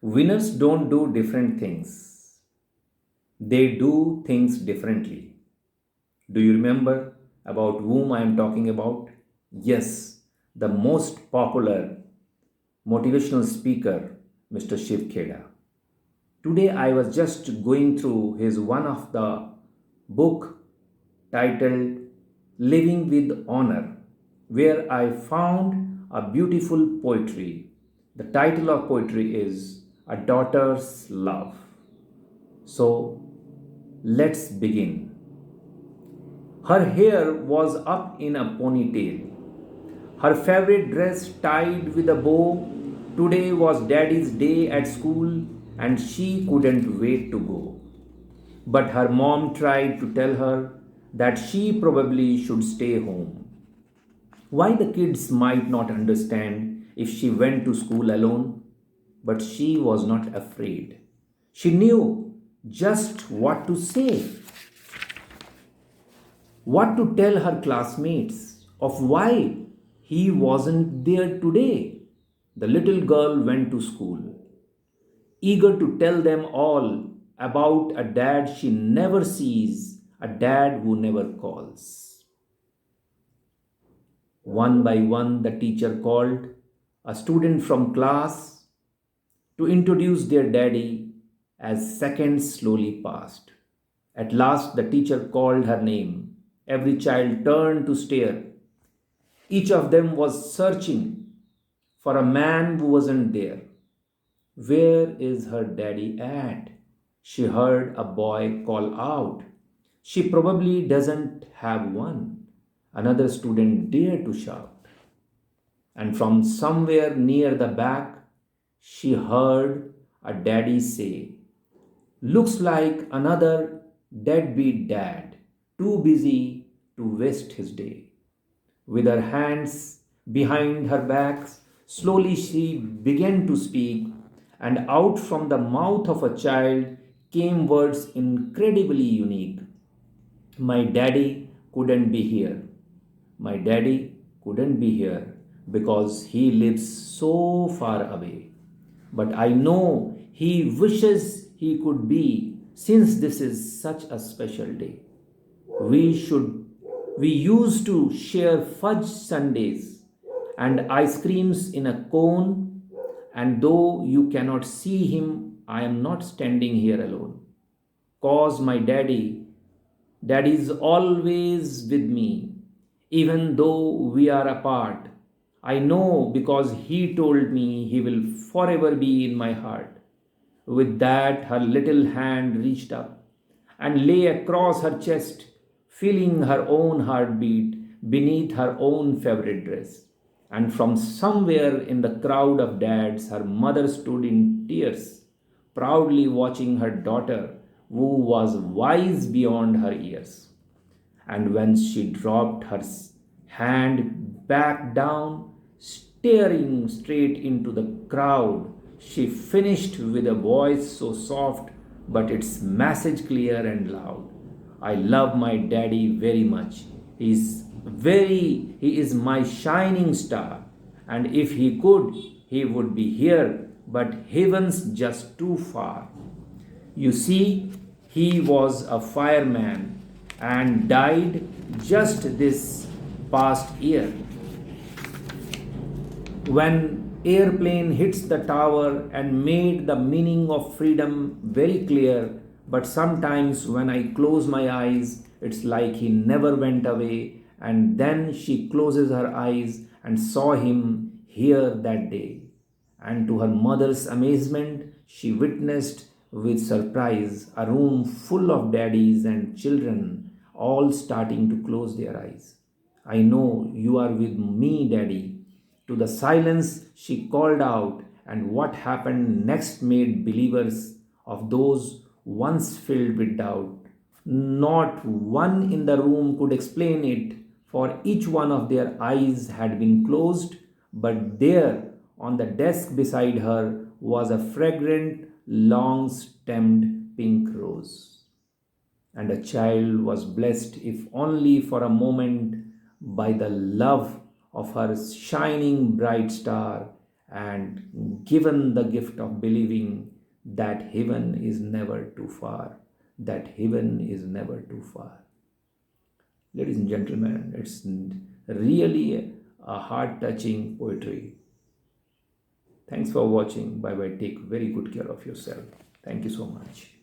Winners don't do different things, they do things differently. Do you remember about whom I am talking about? Yes, the most popular motivational speaker, Mr. Shiv Kheda. Today I was just going through his one of the book titled Living with Honor, where I found a beautiful poetry. The title of poetry is A Daughter's Love. So let's begin. Her hair was up in a ponytail. Her favorite dress tied with a bow. Today was Daddy's day at school and she couldn't wait to go. But her mom tried to tell her that she probably should stay home. Why the kids might not understand if she went to school alone, but she was not afraid. She knew just what to say, what to tell her classmates of why he wasn't there today. The little girl went to school, eager to tell them all about a dad she never sees, a dad who never calls. One by one, the teacher called a student from class to introduce their daddy as seconds slowly passed. At last, the teacher called her name. Every child turned to stare. Each of them was searching for a man who wasn't there. Where is her daddy at? She heard a boy call out. She probably doesn't have one. Another student dared to shout. And from somewhere near the back, she heard a daddy say, looks like another deadbeat dad, too busy to waste his day. With her hands behind her back, slowly she began to speak, and out from the mouth of a child came words incredibly unique. My daddy couldn't be here. My daddy couldn't be here because he lives so far away. But I know he wishes he could be since this is such a special day. We should we used to share fudge sundaes and ice creams in a cone, and though you cannot see him, I am not standing here alone. Cause my daddy is always with me, even though we are apart. I know because he told me he will forever be in my heart. With that, her little hand reached up and lay across her chest, feeling her own heartbeat beneath her own favorite dress. And from somewhere in the crowd of dads, her mother stood in tears, proudly watching her daughter, who was wise beyond her years. And when she dropped her hand back down, staring straight into the crowd, she finished with a voice so soft but its message clear and loud. I love my daddy very much. He is my shining star. And if he could, he would be here, but heaven's just too far. You see, he was a fireman and died just this past year. When airplane hits the tower and made the meaning of freedom very clear, but sometimes when I close my eyes, it's like he never went away, and then she closes her eyes and saw him here that day. And to her mother's amazement, she witnessed with surprise a room full of daddies and children all starting to close their eyes. I know you are with me, Daddy. To the silence, she called out, and what happened next made believers of those once filled with doubt. Not one in the room could explain it, for each one of their eyes had been closed, but there, on the desk beside her, was a fragrant, long stemmed pink rose. And a child was blessed, if only for a moment, by the love of her shining bright star, and given the gift of believing that heaven is never too far, that heaven is never too far. Ladies and gentlemen, it's really a heart touching poetry. Thanks for watching. Bye bye. Take very good care of yourself. Thank you so much.